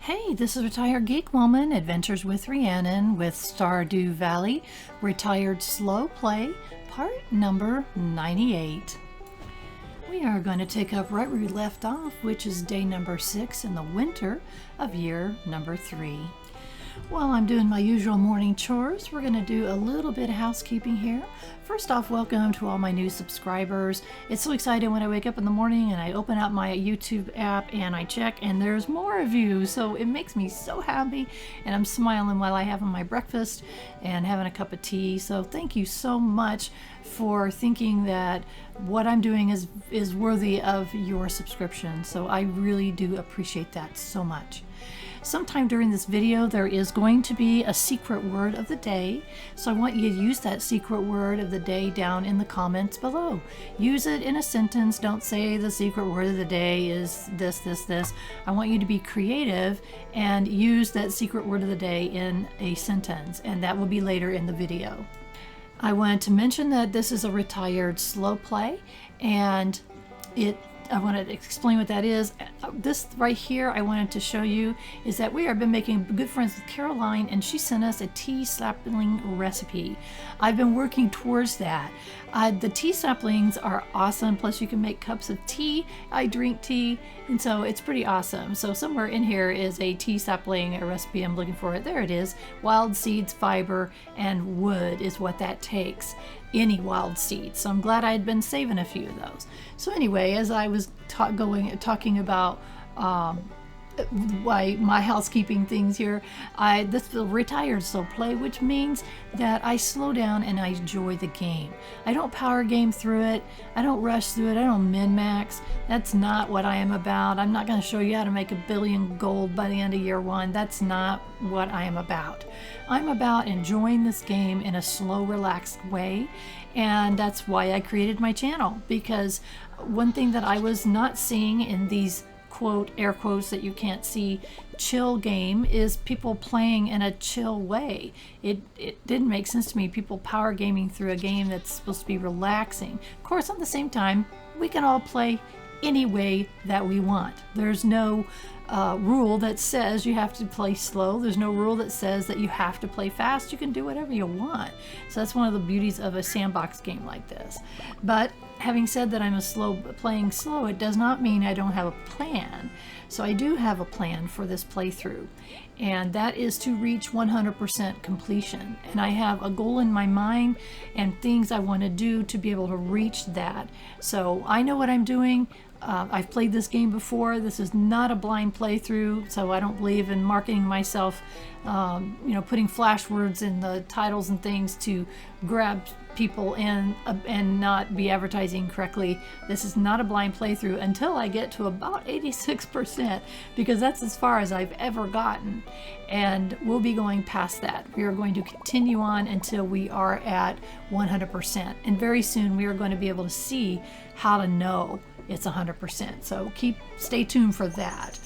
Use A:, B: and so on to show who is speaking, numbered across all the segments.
A: Hey, this is Retired Geek Woman, Adventures with Rhiannon with Stardew Valley, Retired Slow Play, part number 98. We are going to take up right where we left off, which is day number 6 in the winter of year number 3. While I'm doing my usual morning chores, we're going to do a little bit of housekeeping here. First off, welcome to all my new subscribers. It's so exciting when I wake up in the morning and I open up my YouTube app and I check and there's more of you. So it makes me so happy and I'm smiling while I have my breakfast and having a cup of tea. So thank you so much for thinking that what I'm doing is worthy of your subscription. So I really do appreciate that so much. Sometime during this video there is going to be a secret word of the day, so I want you to use that secret word of the day down in the comments below. Use it in a sentence. Don't say the secret word of the day is this. I want you to be creative and use that secret word of the day in a sentence, and that will be later in the video. I wanted to mention that this is a retired slow play, and I want to explain what that is. This right here I wanted to show you is that we have been making good friends with Caroline, and she sent us a tea sapling recipe. I've been working towards that. The tea saplings are awesome, plus you can make cups of tea. I drink tea, and so it's pretty awesome. So somewhere in here is a tea sapling recipe. I'm looking for it. There it is. Wild seeds, fiber, and wood is what that takes. Any wild seeds. So I'm glad I had been saving a few of those. So anyway, as I was talking about my housekeeping things here, this is a retired slow play, which means that I slow down and I enjoy the game. I don't power game through it. I don't rush through it. I don't min-max. That's not what I am about. I'm not going to show you how to make $1 billion gold by the end of year 1. That's not what I am about. I'm about enjoying this game in a slow, relaxed way, and that's why I created my channel, because one thing that I was not seeing in these quote, air quotes that you can't see, chill game is people playing in a chill way. It didn't make sense to me, people power gaming through a game that's supposed to be relaxing. Of course, at the same time, we can all play any way that we want. There's no rule that says you have to play slow. There's no rule that says that you have to play fast. You can do whatever you want. So that's one of the beauties of a sandbox game like this. But having said that I'm playing slow, it does not mean I don't have a plan. So I do have a plan for this playthrough, and that is to reach 100% completion. And I have a goal in my mind and things I want to do to be able to reach that. So I know what I'm doing. I've played this game before. This is not a blind playthrough, so I don't believe in marketing myself, putting flash words in the titles and things to grab people in and not be advertising correctly. This is not a blind playthrough until I get to about 86%, because that's as far as I've ever gotten, and we'll be going past that. We are going to continue on until we are at 100%, and very soon we are going to be able to see how to know it's 100%. So stay tuned for that.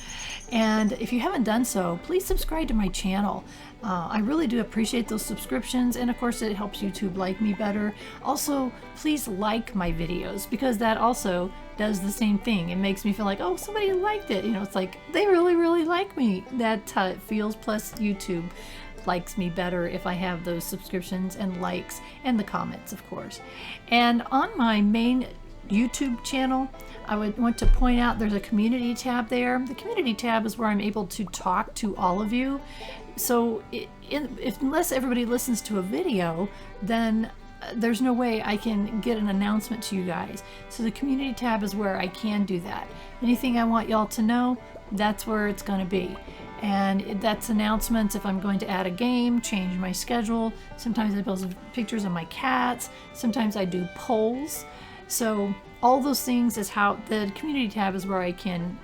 A: And if you haven't done so, please subscribe to my channel. I really do appreciate those subscriptions, and of course it helps YouTube like me better. Also, please like my videos, because that also does the same thing. It makes me feel like, oh, somebody liked it. It's like they really like me. That feels, plus YouTube likes me better if I have those subscriptions and likes and the comments, of course. And on my main YouTube channel, I would want to point out there's a community tab there. The community tab is where I'm able to talk to all of you. So unless everybody listens to a video, then there's no way I can get an announcement to you guys. So the community tab is where I can do that. Anything I want y'all to know, that's where it's going to be. And that's announcements if I'm going to add a game, change my schedule. Sometimes I post pictures of my cats. Sometimes I do polls. So all those things is how the community tab is where I can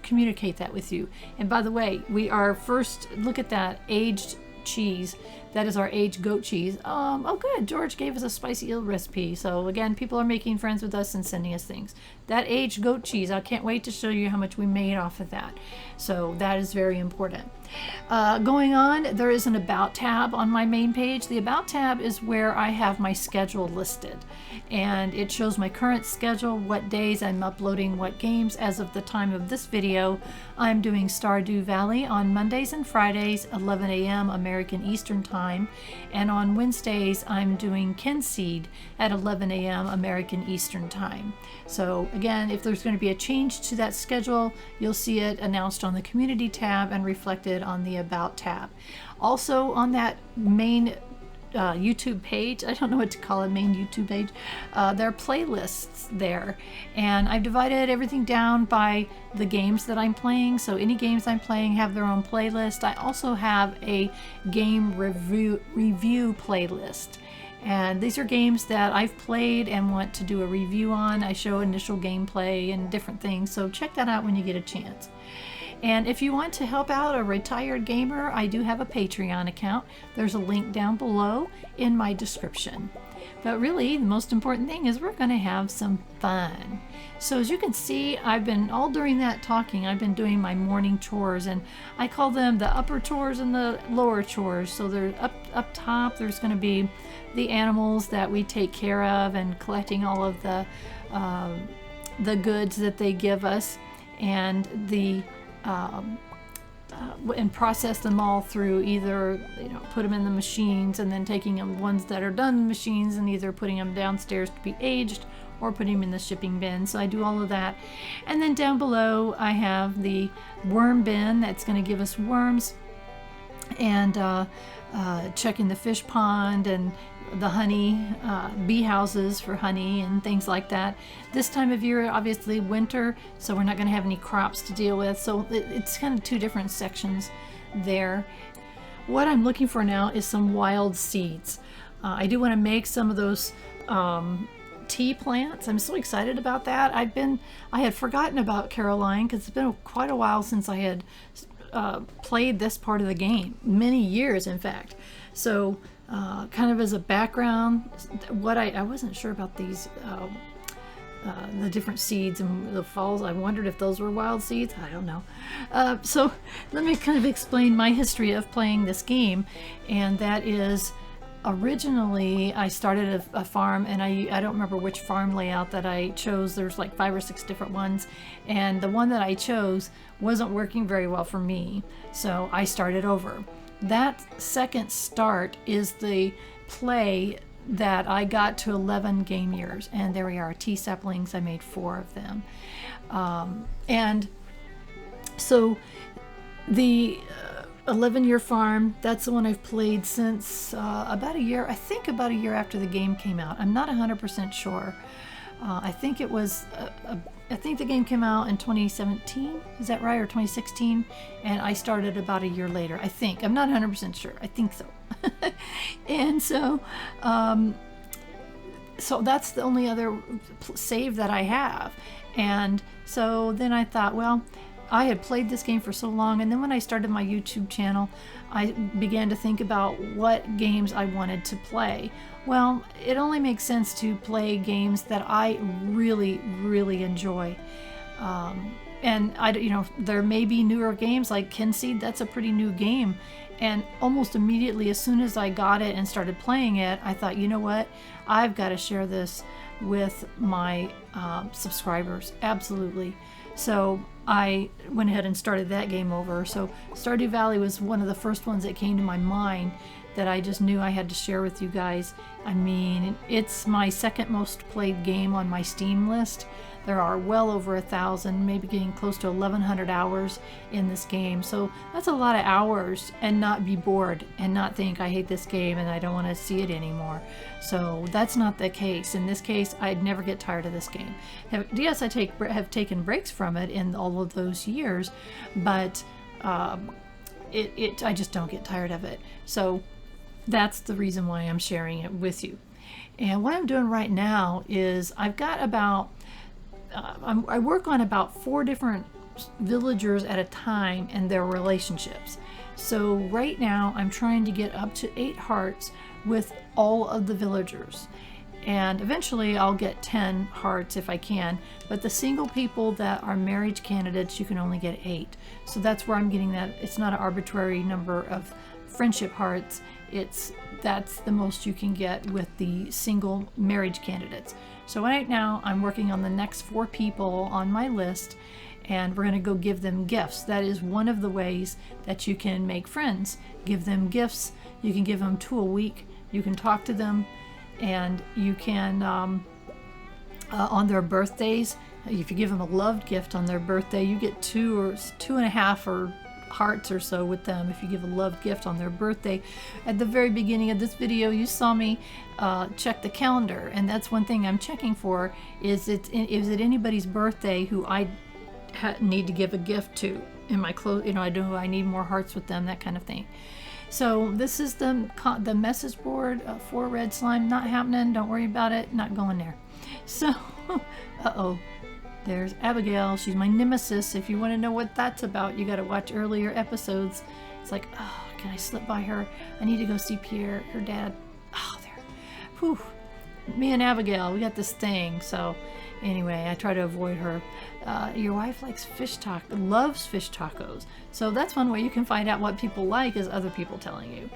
A: communicate that with you. And by the way, we are first, look at that aged cheese. That is our aged goat cheese. Oh good, George gave us a spicy eel recipe. So again, people are making friends with us and sending us things. That aged goat cheese, I can't wait to show you how much we made off of that. So that is very important. Going on, there is an About tab on my main page. The About tab is where I have my schedule listed, and it shows my current schedule, what days I'm uploading what games. As of the time of this video, I'm doing Stardew Valley on Mondays and Fridays, 11 a.m. American Eastern Time, and on Wednesdays I'm doing Kinseed at 11 a.m. American Eastern Time. So again, if there's going to be a change to that schedule, you'll see it announced on the Community tab and reflected on the About tab. Also on that main YouTube page, I don't know what to call it, main YouTube page, there are playlists there, and I've divided everything down by the games that I'm playing. So any games I'm playing have their own playlist. I also have a game review playlist, and these are games that I've played and want to do a review on. I show initial gameplay and different things, so check that out when you get a chance. And if you want to help out a retired gamer, I do have a Patreon account. There's a link down below in my description. But really, the most important thing is we're going to have some fun. So as you can see, I've been, all during that talking, I've been doing my morning chores, and I call them the upper chores and the lower chores. So they're up top, there's going to be the animals that we take care of and collecting all of the goods that they give us, and and process them all through either, put them in the machines and then taking them ones that are done in the machines and either putting them downstairs to be aged or putting them in the shipping bin. So I do all of that. And then down below I have the worm bin that's going to give us worms, and checking the fish pond and the honey, bee houses for honey and things like that. This time of year, obviously winter, so we're not going to have any crops to deal with. So it's kind of two different sections there. What I'm looking for now is some wild seeds. I do want to make some of those tea plants. I'm so excited about that. I had forgotten about Caroline because it's been quite a while since I had played this part of the game, many years in fact. So kind of as a background, what I wasn't sure about these the different seeds and the falls. I wondered if those were wild seeds. I don't know. So let me kind of explain my history of playing this game, and that is, originally I started a farm, and I don't remember which farm layout that I chose. There's like 5 or 6 different ones, and the one that I chose wasn't working very well for me, so I started over. That second start is the play that I got to 11 game years, and there we are, tea saplings. I made 4 of them, and so the 11-year farm, that's the one I've played since about a year, I think about a year after the game came out. I'm not 100% sure. I think it was I think the game came out in 2017, is that right, or 2016, and I started about a year later, I think. I'm not 100% sure. I think so. And so so that's the only other save that I have. And so then I thought, well, I had played this game for so long, and then when I started my YouTube channel, I began to think about what games I wanted to play. Well, it only makes sense to play games that I really, really enjoy. And there may be newer games like Kinseed. That's a pretty new game. And almost immediately, as soon as I got it and started playing it, I thought, you know what? I've got to share this with my subscribers. Absolutely. So I went ahead and started that game over. So Stardew Valley was one of the first ones that came to my mind that I just knew I had to share with you guys. I mean, it's my second most played game on my Steam list. There are well over 1,000, maybe getting close to 1,100 hours in this game. So that's a lot of hours, and not be bored and not think I hate this game and I don't want to see it anymore. So that's not the case. In this case, I'd never get tired of this game. Yes, I have taken breaks from it in all of those years, but I just don't get tired of it. So that's the reason why I'm sharing it with you. And what I'm doing right now is I've got about I work on about 4 different villagers at a time and their relationships. So right now I'm trying to get up to 8 hearts with all of the villagers. And eventually I'll get 10 hearts if I can, but the single people that are marriage candidates, you can only get 8. So that's where I'm getting that. It's not an arbitrary number of friendship hearts. That's the most you can get with the single marriage candidates. So right now I'm working on the next 4 people on my list, and we're going to go give them gifts. That is one of the ways that you can make friends. Give them gifts. You can give them 2 a week. You can talk to them, and you can on their birthdays, if you give them a loved gift on their birthday, you get 2 or 2.5 or hearts or so with them if you give a loved gift on their birthday. At the very beginning of this video, you saw me check the calendar, and that's one thing I'm checking for. Is it anybody's birthday who I need to give a gift to in my clothes? You know, I need more hearts with them, that kind of thing. So this is the message board for red slime. Not happening. Don't worry about it. Not going there. So, uh-oh. There's Abigail. She's my nemesis. If you want to know what that's about, you got to watch earlier episodes. It's like, oh, can I slip by her? I need to go see Pierre, her dad. Oh, there. Whew. Me and Abigail, we got this thing. So anyway, I try to avoid her. Your wife likes loves fish tacos. So that's one way you can find out what people like, is other people telling you.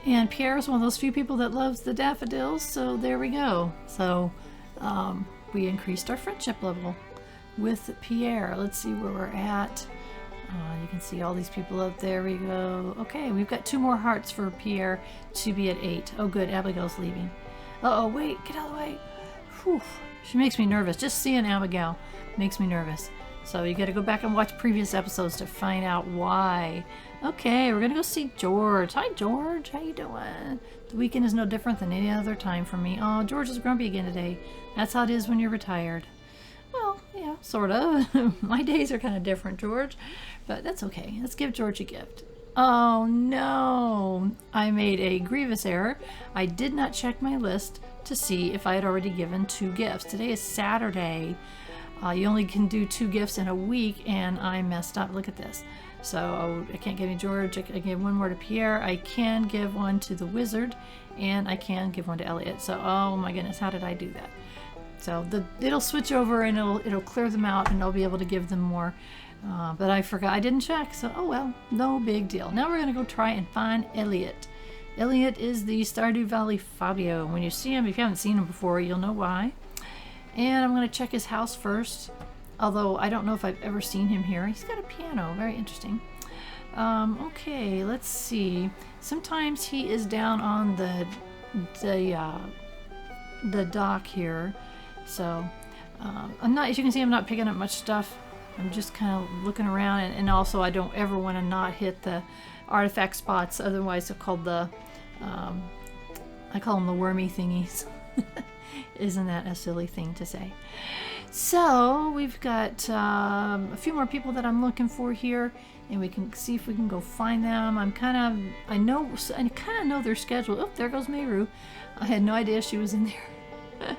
A: And Pierre is one of those few people that loves the daffodils. So there we go. So we increased our friendship level with Pierre. Let's see where we're at. You can see all these people up there. We go. Okay, we've got 2 more hearts for Pierre to be at 8. Oh, good. Abigail's leaving. Uh-oh, wait. Get out of the way. Whew. She makes me nervous. Just seeing Abigail makes me nervous. So you got to go back and watch previous episodes to find out why. Okay, we're going to go see George. Hi, George. How you doing? The weekend is no different than any other time for me. Oh, George is grumpy again today. That's how it is when you're retired. Well, yeah, sort of. My days are kind of different, George. But that's okay. Let's give George a gift. Oh, no. I made a grievous error. I did not check my list to see if I had already given 2 gifts. Today is Saturday. You only can do 2 gifts in a week, and I messed up. Look at this. So I can't give you George. I gave 1 more to Pierre. I can give 1 to the wizard, and I can give 1 to Elliot. So, oh my goodness, how did I do that? So it'll switch over, and it'll clear them out, and I'll be able to give them more. But I forgot. I didn't check. So, oh well, no big deal. Now we're going to go try and find Elliot. Elliot is the Stardew Valley Fabio. When you see him, if you haven't seen him before, you'll know why. And I'm going to check his house first, although I don't know if I've ever seen him here. He's got a piano. Very interesting. Okay, let's see. Sometimes he is down on the dock here. So as you can see, I'm not picking up much stuff. I'm just kind of looking around, and also I don't ever want to not hit the artifact spots. Otherwise, they're called I call them the wormy thingies. Isn't that a silly thing to say? So we've got a few more people that I'm looking for here, and we can see if we can go find them. I kind of know their schedule. Oh, there goes Mayru. I had no idea she was in there.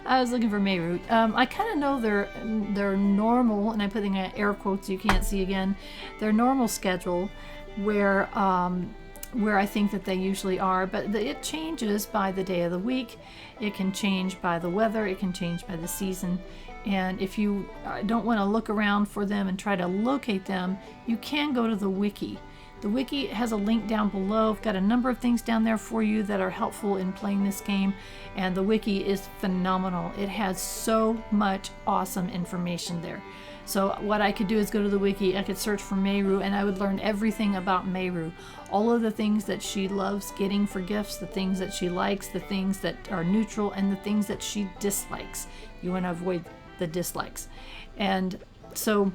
A: I was looking for Mayru. I kind of know their normal, and I'm putting air quotes you can't see again, their normal schedule, where I think that they usually are, but it changes by the day of the week. It can change by the weather. It can change by the season. And if you don't want to look around for them and try to locate them, you can go to the wiki. The wiki has a link down below. I've got a number of things down there for you that are helpful in playing this game, and the wiki is phenomenal. It has so much awesome information there. So what I could do is go to the wiki, I could search for Mayru, and I would learn everything about Mayru. All of the things that she loves getting for gifts, the things that she likes, the things that are neutral, and the things that she dislikes. You want to avoid the dislikes. And so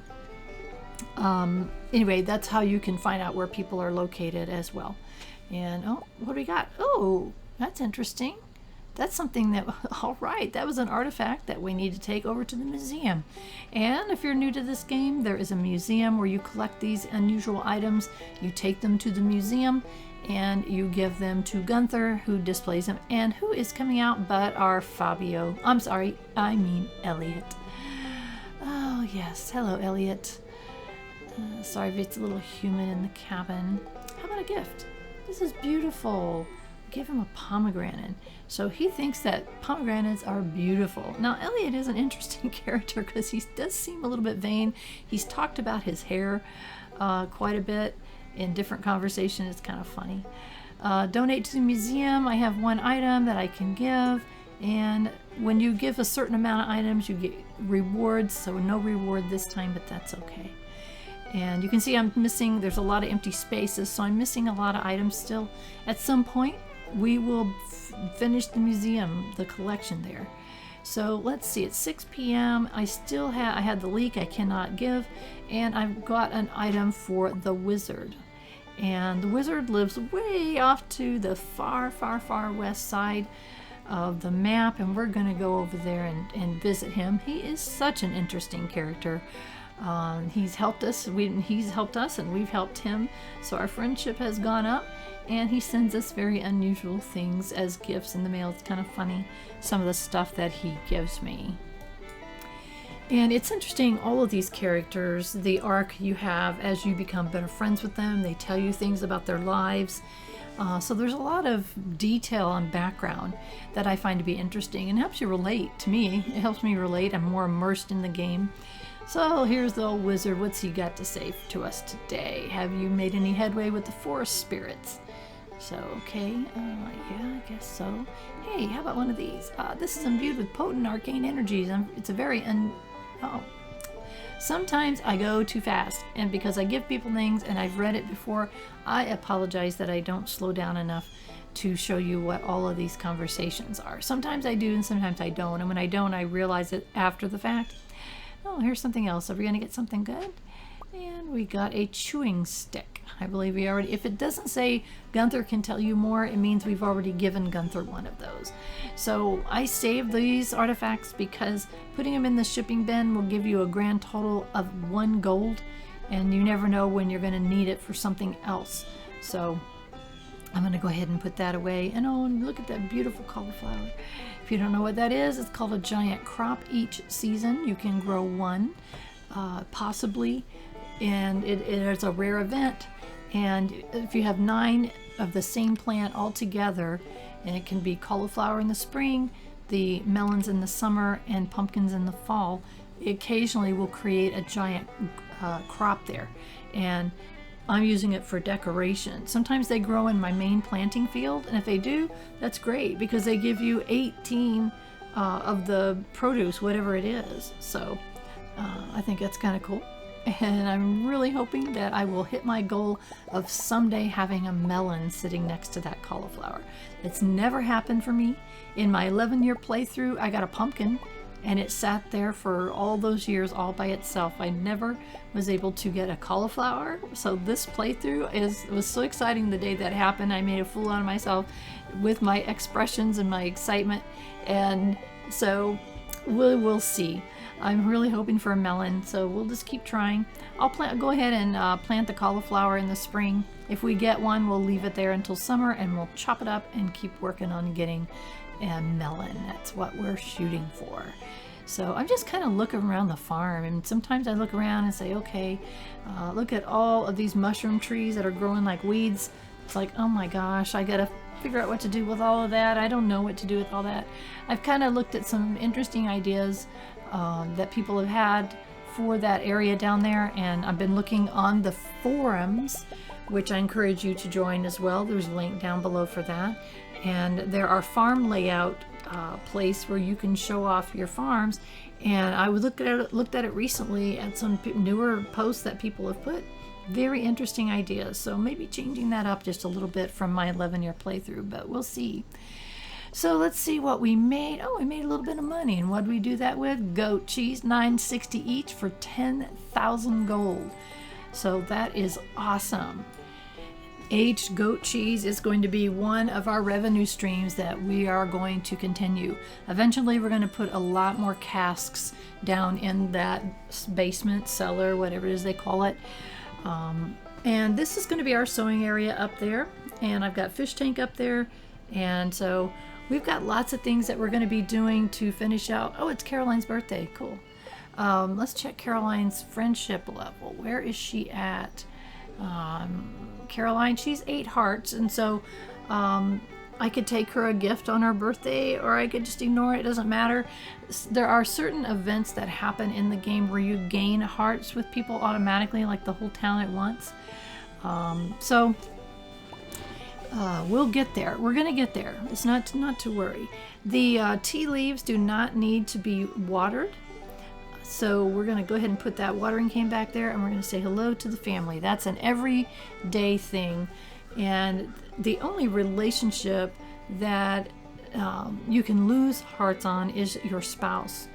A: anyway, that's how you can find out where people are located as well. And oh, what do we got? Oh, that's interesting. That's something that, all right, that was an artifact that we need to take over to the museum. And if you're new to this game, there is a museum where you collect these unusual items. You take them to the museum and you give them to Gunther, who displays them. And who is coming out but our Fabio? I'm sorry, I mean Elliot. Oh, yes. Hello, Elliot. Sorry if it's a little humid in the cabin. How about a gift? This is beautiful. give him a pomegranate. So he thinks that pomegranates are beautiful. Now, Elliot is an interesting character because he does seem a little bit vain. He's talked about his hair quite a bit in different conversations. It's kind of funny. Donate to the museum. I have one item that I can give. And when you give a certain amount of items, you get rewards. So no reward this time, but that's okay. And you can see I'm missing, there's a lot of empty spaces, so I'm missing a lot of items still. At some point, we will finish the museum, the collection there. So let's see, it's 6 p.m. I had the leek I cannot give, and I've got an item for the wizard. And the wizard lives way off to the far, far, far west side of the map, and we're gonna go over there and visit him. He is such an interesting character. He's helped us, he's helped us, and we've helped him. So our friendship has gone up, and he sends us very unusual things as gifts in the mail. It's kind of funny, some of the stuff that he gives me. And it's interesting, all of these characters, the arc you have as you become better friends with them, they tell you things about their lives. So there's a lot of detail and background that I find to be interesting and helps you relate to me. It helps me relate. I'm more immersed in the game. So here's the old wizard. What's he got to say to us today? Have you made any headway with the forest spirits? So, okay, yeah, I guess so. Hey, how about one of these? This is imbued with potent arcane energies. It's a very Sometimes I go too fast, and because I give people things and I've read it before, I apologize that I don't slow down enough to show you what all of these conversations are. Sometimes I do and sometimes I don't, and when I don't, I realize it after the fact. Oh, here's something else. Are we going to get something good? And we got a chewing stick. I believe we already, if it doesn't say Gunther can tell you more, it means we've already given Gunther one of those. So I saved these artifacts because putting them in the shipping bin will give you a grand total of 1 gold, and you never know when you're going to need it for something else. So I'm going to go ahead and put that away. And oh, and look at that beautiful cauliflower. If you don't know what that is, it's called a giant crop. Each season you can grow one, possibly, and it is a rare event. And if you have 9 of the same plant all together, and it can be cauliflower in the spring, the melons in the summer, and pumpkins in the fall, it occasionally will create a giant crop there. And I'm using it for decoration. Sometimes they grow in my main planting field, and if they do, that's great because they give you 18 of the produce, whatever it is. So I think that's kind of cool. And I'm really hoping that I will hit my goal of someday having a melon sitting next to that cauliflower. It's never happened for me. In my 11-year playthrough, I got a pumpkin, and it sat there for all those years all by itself. I never was able to get a cauliflower. So this playthrough was so exciting the day that happened. I made a fool out of myself with my expressions and my excitement. And so we'll see. I'm really hoping for a melon, so we'll just keep trying. I'll go ahead and plant the cauliflower in the spring. If we get one, we'll leave it there until summer, and we'll chop it up and keep working on getting a melon. That's what we're shooting for. So I'm just kind of looking around the farm, and sometimes I look around and say, okay, look at all of these mushroom trees that are growing like weeds. It's like, oh my gosh, I gotta figure out what to do with all of that. I don't know what to do with all that. I've kind of looked at some interesting ideas that people have had for that area down there, and I've been looking on the forums, which I encourage you to join as well. There's a link down below for that, and there are farm layout place where you can show off your farms, and I looked at it recently at some newer posts that people have put. Very interesting ideas, so maybe changing that up just a little bit from my 11-year playthrough, but we'll see. So let's see what we made. Oh, we made a little bit of money. And what did we do that with? Goat cheese, $9.60 each for 10,000 gold. So that is awesome. Aged goat cheese is going to be one of our revenue streams that we are going to continue. Eventually, we're going to put a lot more casks down in that basement, cellar, whatever it is they call it. And this is going to be our sewing area up there. And I've got fish tank up there. And so we've got lots of things that we're going to be doing to finish out. Oh, it's Caroline's birthday. Cool. Let's check Caroline's friendship level. Where is she at? Caroline, she's 8 hearts. And so I could take her a gift on her birthday, or I could just ignore it. It doesn't matter. There are certain events that happen in the game where you gain hearts with people automatically, like the whole town at once. We'll get there. We're gonna get there. It's not to worry. The tea leaves do not need to be watered. So we're going to go ahead and put that watering can back there, and we're going to say hello to the family. That's an everyday thing. And the only relationship that you can lose hearts on is your spouse.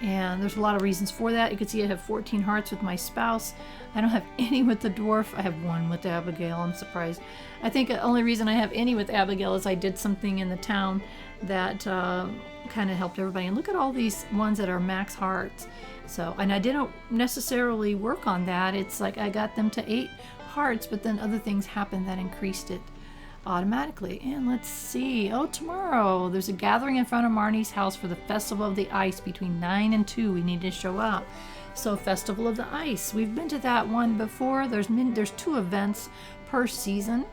A: And there's a lot of reasons for that. You can see I have 14 hearts with my spouse. I don't have any with the dwarf. I have one with Abigail. I'm surprised. I think the only reason I have any with Abigail is I did something in the town that kind of helped everybody. And look at all these ones that are max hearts. So, and I didn't necessarily work on that. It's like I got them to 8 hearts, but then other things happened that increased it automatically. And let's see. Oh, tomorrow there's a gathering in front of Marnie's house for the Festival of the Ice between 9 and 2. We need to show up. So, Festival of the Ice. We've been to that one before. There's 2 events per season,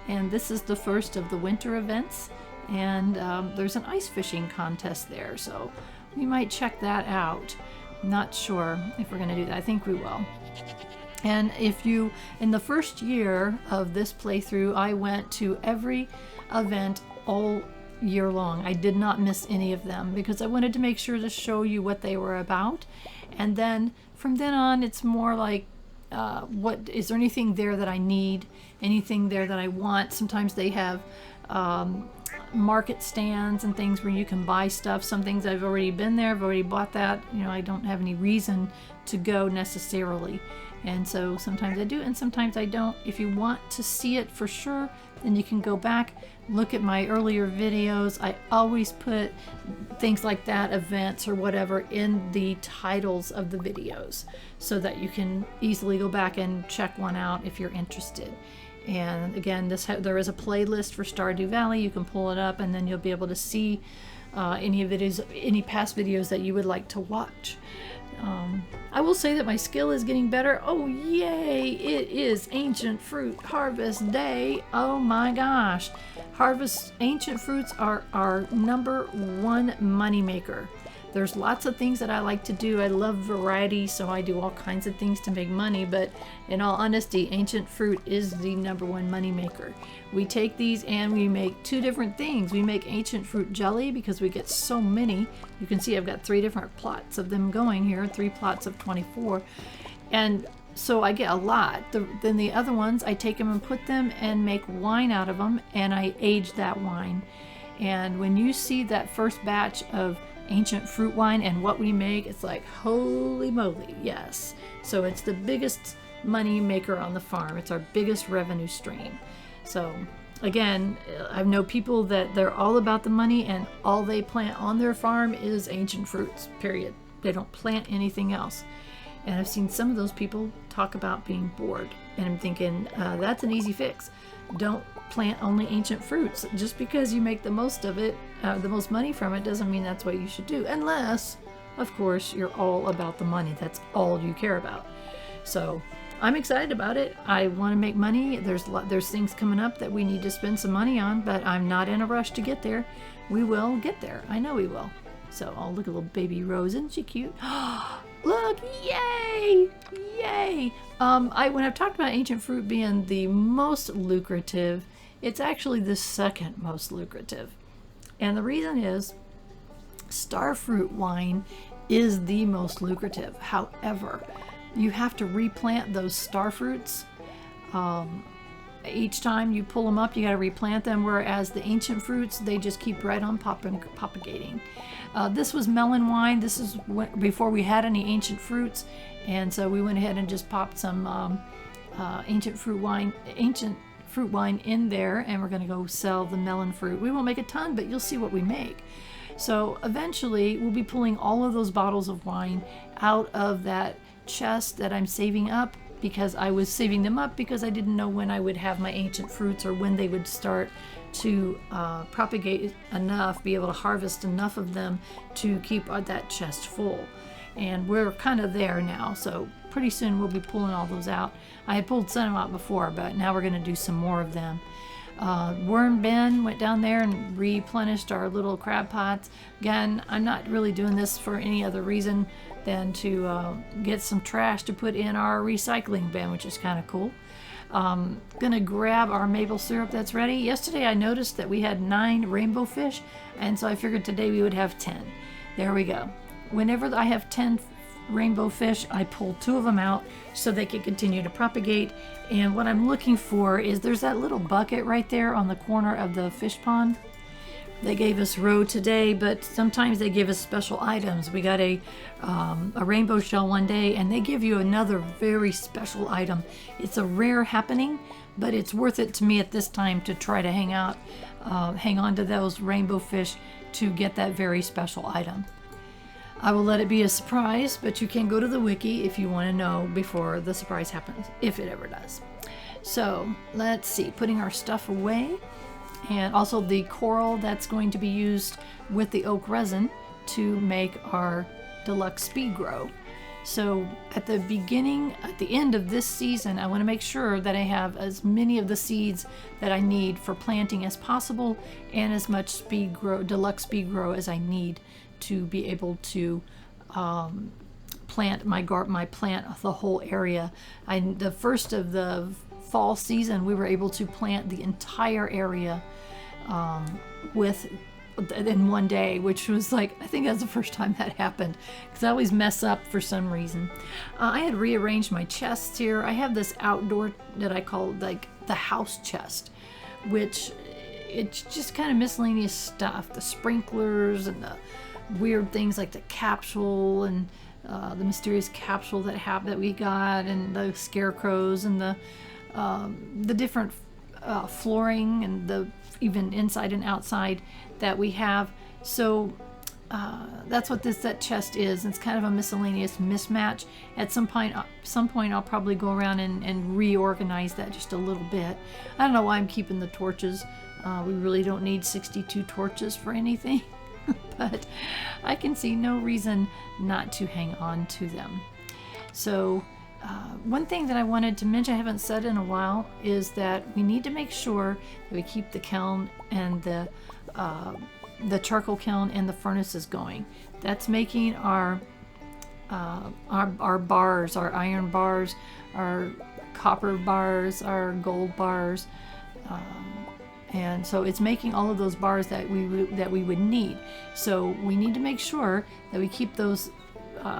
A: and this is the first of the winter events. And there's an ice fishing contest there, so we might check that out. Not sure if we're going to do that. I think we will. And if you, in the first year of this playthrough, I went to every event all year long. I did not miss any of them because I wanted to make sure to show you what they were about. And then from then on, it's more like, what is there anything there that I need? Anything there that I want? Sometimes they have market stands and things where you can buy stuff. Some things I've already been there, I've already bought that. You know, I don't have any reason to go necessarily. And so sometimes I do and sometimes I don't. If you want to see it for sure, then you can go back, look at my earlier videos. I always put things like that, events or whatever, in the titles of the videos so that you can easily go back and check one out if you're interested. And again, there is a playlist for Stardew Valley. You can pull it up and then you'll be able to see any past videos that you would like to watch. I will say that my skill is getting better. Oh yay, it is Ancient Fruit Harvest Day. Oh my gosh. Ancient fruits are our #1 money maker. There's lots of things that I like to do. I love variety, so I do all kinds of things to make money, but in all honesty, ancient fruit is the #1 money maker. We take these and we make 2 different things. We make ancient fruit jelly because we get so many. You can see I've got 3 different plots of them going here, 3 plots of 24. And so I get a lot. Then the other ones, I take them and put them and make wine out of them, and I age that wine. And when you see that first batch of ancient fruit wine and what we make, it's like, holy moly, yes. So it's the biggest money maker on the farm. It's our biggest revenue stream. So again, I know people that they're all about the money and all they plant on their farm is ancient fruits, period. They don't plant anything else. And I've seen some of those people talk about being bored. And I'm thinking, that's an easy fix. Don't plant only ancient fruits. Just because you make the most of it, the most money from it, doesn't mean that's what you should do. Unless, of course, you're all about the money. That's all you care about. So I'm excited about it. I want to make money. There's things coming up that we need to spend some money on, but I'm not in a rush to get there. We will get there. I know we will. So, oh, look at little baby Rose. Isn't she cute? Look, yay! Yay! When I've talked about ancient fruit being the most lucrative, it's actually the second most lucrative. And the reason is starfruit wine is the most lucrative. However, you have to replant those starfruits. Each time you pull them up, you got to replant them, whereas the ancient fruits, they just keep right on propagating. This was melon wine. This is before we had any ancient fruits, and so we went ahead and just popped some ancient fruit wine in there, and we're going to go sell the melon fruit. We won't make a ton, but you'll see what we make. So eventually, we'll be pulling all of those bottles of wine out of that chest that I'm saving up, because I was saving them up because I didn't know when I would have my ancient fruits or when they would start to propagate enough, be able to harvest enough of them to keep that chest full. And we're kind of there now, so pretty soon we'll be pulling all those out. I had pulled some out before, but now we're going to do some more of them. Worm Ben went down there and replenished our little crab pots. Again, I'm not really doing this for any other reason than to get some trash to put in our recycling bin, which is kind of cool. Gonna grab our maple syrup that's ready. Yesterday I noticed that we had 9 rainbow fish, and so I figured today we would have 10. There we go. Whenever I have 10 rainbow fish, I pull 2 of them out so they can continue to propagate. And what I'm looking for is there's that little bucket right there on the corner of the fish pond. They gave us roe today, but sometimes they give us special items. We got a rainbow shell one day, and they give you another very special item. It's a rare happening, but it's worth it to me at this time to try to hang on to those rainbow fish to get that very special item. I will let it be a surprise, but you can go to the wiki if you want to know before the surprise happens, if it ever does. So let's see, putting our stuff away, and also the coral that's going to be used with the oak resin to make our deluxe speed grow. So at the end of this season, I want to make sure that I have as many of the seeds that I need for planting as possible, and as much deluxe speed grow as I need to be able to plant the whole area. The first of the fall season, we were able to plant the entire area in one day, which was like, I think that's the first time that happened, because I always mess up for some reason. I had rearranged my chests here. I have this outdoor that I call like the house chest, which it's just kind of miscellaneous stuff, the sprinklers and the weird things like the capsule and the mysterious capsule that we got, and the scarecrows and the different flooring and the even inside and outside that we have. So that's what that chest is. It's kind of a miscellaneous mismatch. At some point I'll probably go around and reorganize that just a little bit. I don't know why I'm keeping the torches. We really don't need 62 torches for anything. But I can see no reason not to hang on to them. So one thing that I wanted to mention, I haven't said in a while, is that we need to make sure that we keep the kiln and the charcoal kiln and the furnaces going. That's making our bars, our iron bars, our copper bars, our gold bars, and so it's making all of those bars that we would need. So we need to make sure that we keep those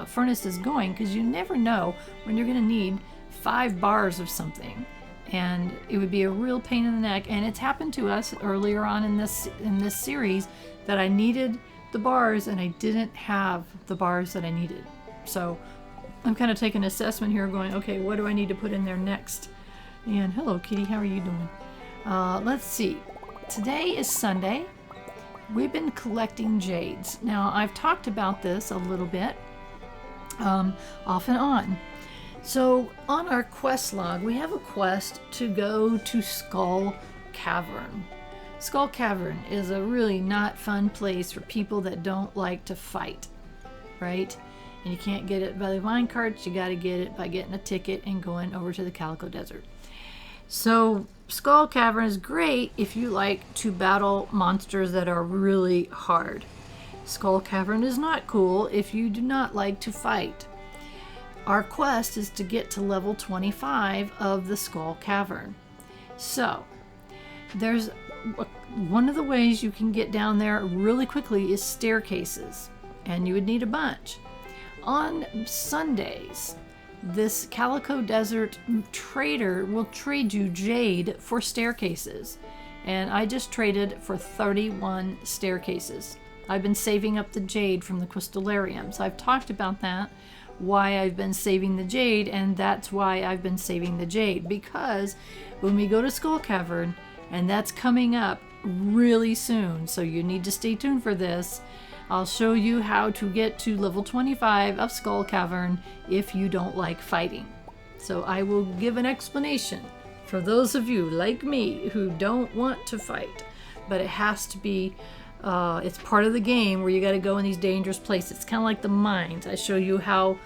A: furnaces going, because you never know when you're going to need 5 bars of something, and it would be a real pain in the neck. And it's happened to us earlier on in this series that I needed the bars and I didn't have the bars that I needed. So I'm kind of taking an assessment here, going, okay, what do I need to put in there next? And hello, Kitty, how are you doing? Let's see. Today is Sunday. We've been collecting jades. Now, I've talked about this a little bit, off and on. So, on our quest log, we have a quest to go to Skull Cavern. Skull Cavern is a really not fun place for people that don't like to fight, right? And you can't get it by the vine carts. You got to get it by getting a ticket and going over to the Calico Desert. So Skull Cavern is great if you like to battle monsters that are really hard. Skull Cavern is not cool if you do not like to fight. Our quest is to get to level 25 of the Skull Cavern. So there's one of the ways you can get down there really quickly is staircases, and you would need a bunch. On Sundays, this Calico Desert trader will trade you jade for staircases, and I just traded for 31 staircases. I've been saving up the jade from the crystallariums. I've talked about that, why I've been saving the jade, and that's why I've been saving the jade, because when we go to Skull Cavern, and that's coming up really soon, so you need to stay tuned for this, I'll show you how to get to level 25 of Skull Cavern if you don't like fighting. So I will give an explanation for those of you like me who don't want to fight, but it has to be, it's part of the game where you got to go in these dangerous places. It's kind of like the mines. I show you how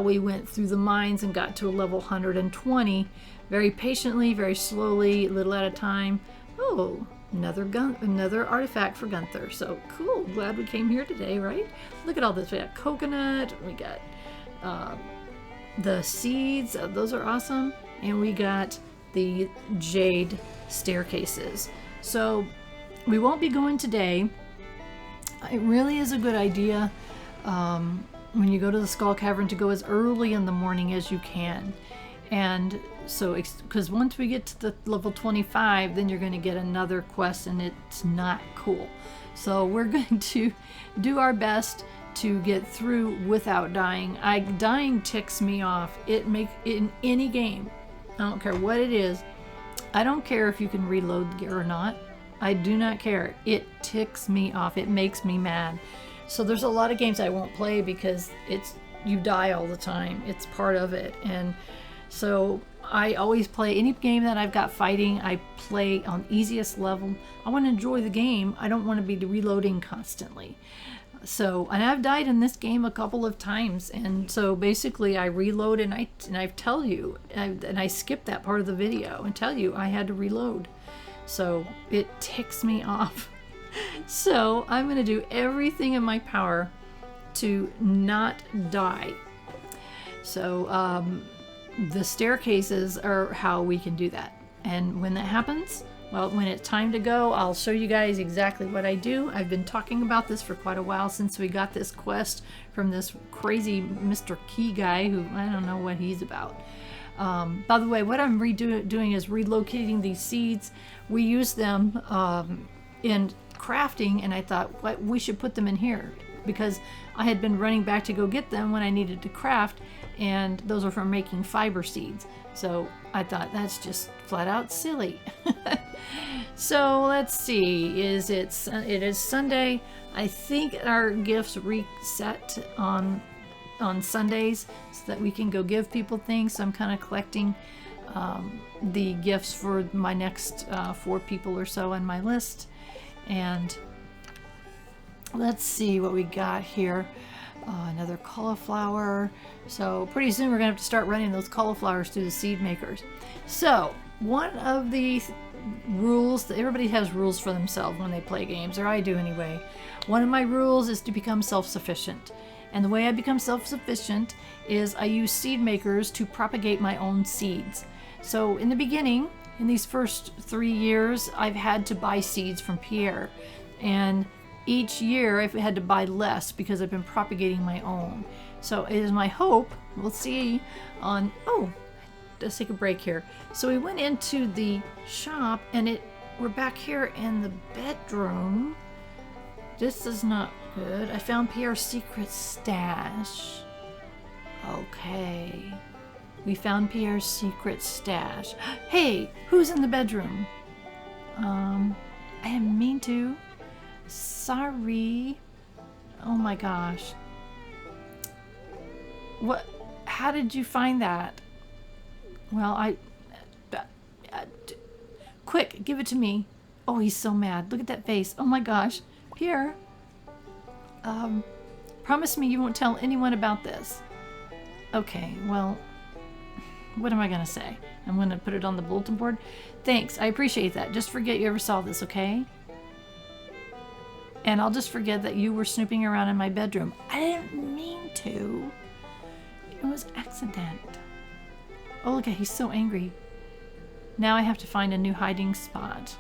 A: we went through the mines and got to a level 120 very patiently, very slowly, a little at a time. Oh, another artifact for Gunther. So cool. Glad we came here today, right? Look at all this. We got coconut. We got the seeds. Those are awesome. And we got the jade staircases. So we won't be going today. It really is a good idea when you go to the Skull Cavern to go as early in the morning as you can. And so, because once we get to the level 25, then you're going to get another quest, and it's not cool. So we're going to do our best to get through without dying. Dying ticks me off. In any game, I don't care what it is. I don't care if you can reload gear or not. I do not care. It ticks me off. It makes me mad. So there's a lot of games I won't play because you die all the time. It's part of it. And so I always play any game that I've got fighting. I play on easiest level. I want to enjoy the game. I don't want to be reloading constantly. So, and I've died in this game a couple of times, and so basically I reload and I tell you, and I skip that part of the video and tell you I had to reload. So it ticks me off. So I'm going to do everything in my power to not die. So the staircases are how we can do that. And when that happens, well, when it's time to go, I'll show you guys exactly what I do. I've been talking about this for quite a while since we got this quest from this crazy Mr. Key guy who I don't know what he's about. By the way, what I'm doing is relocating these seeds. We use them in crafting, and I thought we should put them in here because I had been running back to go get them when I needed to craft, and those are for making fiber seeds. So I thought that's just flat out silly. So let's see, it is Sunday. I think our gifts reset on Sundays so that we can go give people things. So I'm kind of collecting the gifts for my next 4 people or so on my list. And let's see what we got here. Another cauliflower. So pretty soon we're gonna have to start running those cauliflowers through the seed makers. So one of the rules that everybody has rules for themselves when they play games, or I do anyway. One of my rules is to become self-sufficient. And the way I become self-sufficient is I use seed makers to propagate my own seeds. So in the beginning, in these first 3 years, I've had to buy seeds from Pierre. And each year I've had to buy less because I've been propagating my own. So it is my hope, we'll see let's take a break here. So we went into the shop and we're back here in the bedroom. This is not good. I found Pierre's secret stash. Okay. We found Pierre's secret stash. Hey, who's in the bedroom? I didn't mean to. Sorry. Oh my gosh. What? How did you find that? Well, quick, give it to me. Oh, he's so mad. Look at that face. Oh my gosh. Pierre, promise me you won't tell anyone about this. Okay, well, what am I gonna say? I'm gonna put it on the bulletin board. Thanks, I appreciate that. Just forget you ever saw this, okay? And I'll just forget that you were snooping around in my bedroom. I didn't mean to. It was accident. Oh, look at, he's so angry. Now I have to find a new hiding spot.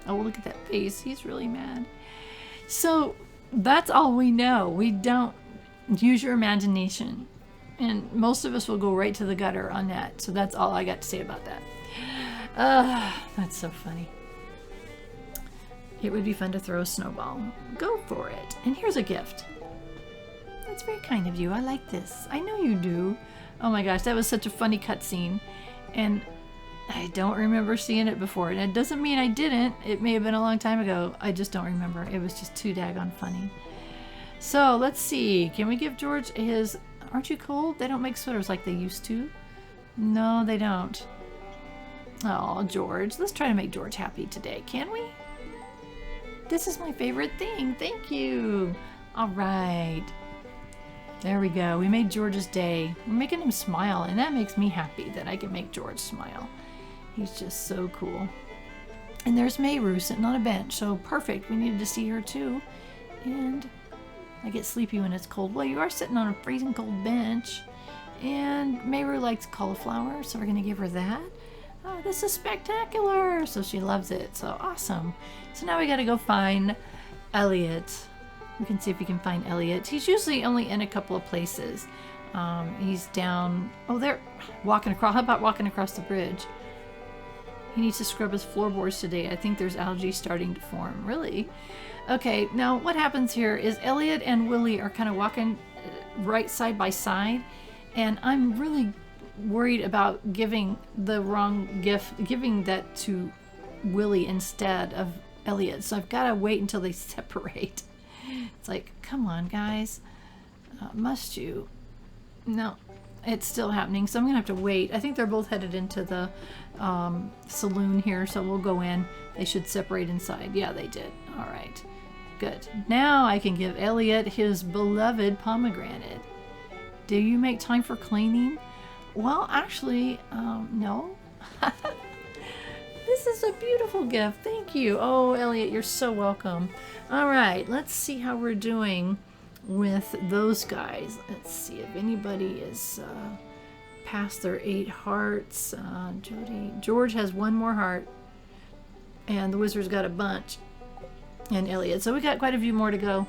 A: Oh, look at that face. He's really mad. So that's all we know. We don't use your imagination. And most of us will go right to the gutter on that. So that's all I got to say about that. That's so funny. It would be fun to throw a snowball. Go for it. And here's a gift. That's very kind of you. I like this. I know you do. Oh my gosh, that was such a funny cutscene. And I don't remember seeing it before. And it doesn't mean I didn't. It may have been a long time ago. I just don't remember. It was just too daggone funny. So let's see. Can we give George his... Aren't you cold? They don't make sweaters like they used to. No, they don't. Oh, George. Let's try to make George happy today. Can we? This is my favorite thing. Thank you. All right. There we go. We made George's day. We're making him smile, and that makes me happy that I can make George smile. He's just so cool. And there's Mayru sitting on a bench. So perfect. We needed to see her too. And I get sleepy when it's cold. Well, you are sitting on a freezing cold bench. And Mayru likes cauliflower, so we're going to give her that. Oh, this is spectacular. So she loves it. So awesome. So now we got to go find Elliot. We can see if we can find Elliot. He's usually only in a couple of places. He's down. Oh, they're walking across. How about walking across the bridge? He needs to scrub his floorboards today. I think there's algae starting to form. Really? Okay, now what happens here is Elliot and Willie are kind of walking right side by side, and I'm really worried about giving the wrong gift, giving that to Willie instead of Elliot. So I've got to wait until they separate. It's like, come on, guys. Must you? No, it's still happening, so I'm gonna have to wait. I think they're both headed into the saloon here, so we'll go in. They should separate inside. Yeah, they did. All right, good. Now I can give Elliot his beloved pomegranate. Do you make time for cleaning? Well, actually, no. This is a beautiful gift. Thank you. Oh, Elliot, you're so welcome. All right, let's see how we're doing with those guys. Let's see if anybody is past their 8 hearts. George has 1 more heart, and the wizard's got a bunch, and Elliot. So we got quite a few more to go,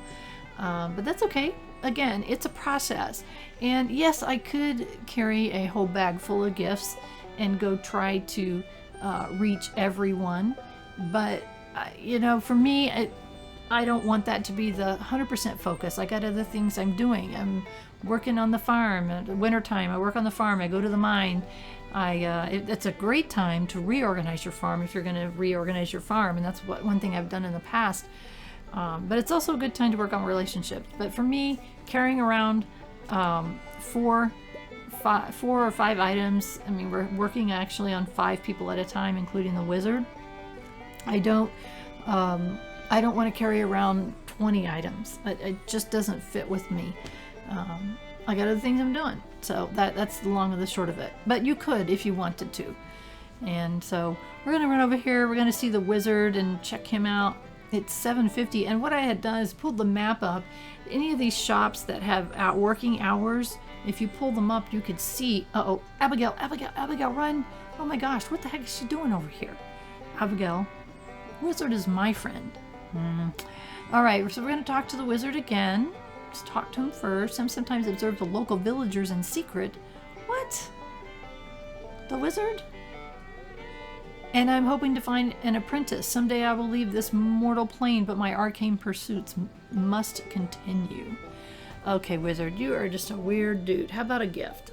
A: but that's okay. Again, it's a process. And yes, I could carry a whole bag full of gifts and go try to reach everyone, but you know, for me, I don't want that to be the 100% focus. I got other things I'm doing. I'm working on the farm. At wintertime, I work on the farm. I go to the mine. It's a great time to reorganize your farm if you're going to reorganize your farm, and that's one thing I've done in the past. But it's also a good time to work on relationships. But for me, carrying around 4 or 5 items. I mean, we're working actually on 5 people at a time, including the wizard. I don't want to carry around 20 items. It just doesn't fit with me. I got other things I'm doing. So that's the long and the short of it. But you could if you wanted to. And so we're going to run over here. We're going to see the wizard and check him out. It's 7:50. And what I had done is pulled the map up. Any of these shops that have working hours, if you pull them up, you could see. Uh-oh, Abigail, run. Oh my gosh, what the heck is she doing over here? Abigail, wizard is my friend. All right, so we're going to talk to the wizard again. Let's talk to him first. Sometimes observe the local villagers in secret. What? The wizard? And I'm hoping to find an apprentice. Someday I will leave this mortal plane, but my arcane pursuits must continue. Okay, wizard, you are just a weird dude. How about a gift?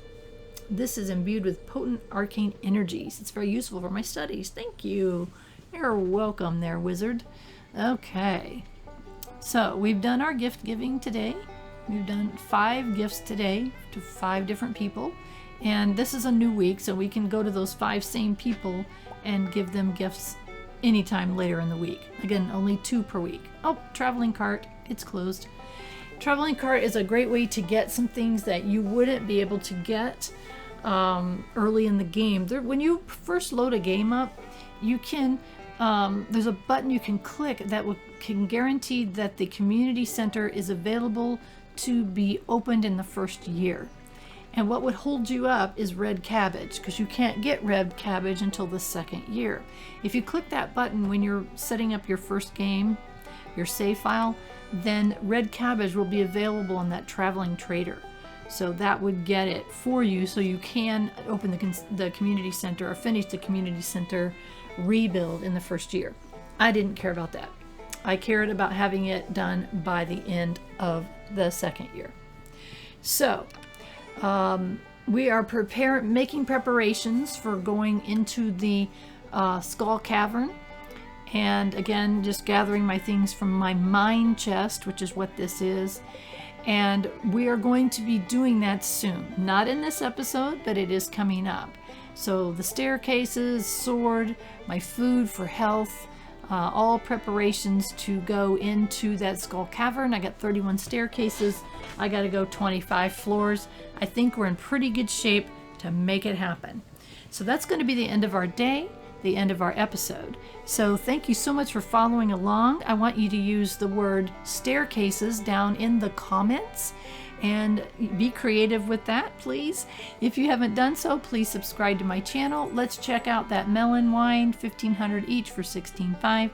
A: This is imbued with potent arcane energies. It's very useful for my studies. Thank you. You're welcome there, wizard. Okay. So we've done our gift giving today. We've done 5 gifts today to 5 different people. And this is a new week, so we can go to those 5 same people and give them gifts anytime later in the week. Again, only 2 per week. Oh, traveling cart. It's closed. Traveling cart is a great way to get some things that you wouldn't be able to get early in the game. When you first load a game up, you can there's a button you can click that can guarantee that the community center is available to be opened in the first year. And what would hold you up is red cabbage, because you can't get red cabbage until the 2nd year. If you click that button when you're setting up your first game, your save file, then red cabbage will be available in that traveling trader. So that would get it for you, so you can open the community center or finish the community center rebuild in the first year. I didn't care about that. I cared about having it done by the end of the 2nd year. So we are making preparations for going into the Skull Cavern. And again, just gathering my things from my mine chest, which is what this is. And we are going to be doing that soon. Not in this episode, but it is coming up. So the staircases, sword, my food for health, all preparations to go into that Skull Cavern. I got 31 staircases. I got to go 25 floors. I think we're in pretty good shape to make it happen. So that's going to be the end of our day. the end of our episode. So thank you so much for following along. I want you to use the word staircases down in the comments and be creative with that, please. If you haven't done so, please subscribe to my channel. Let's check out that melon wine, 1,500 each for $16.5.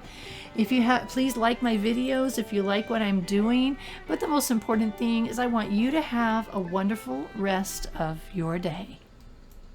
A: If you have, please like my videos if you like what I'm doing. But the most important thing is I want you to have a wonderful rest of your day.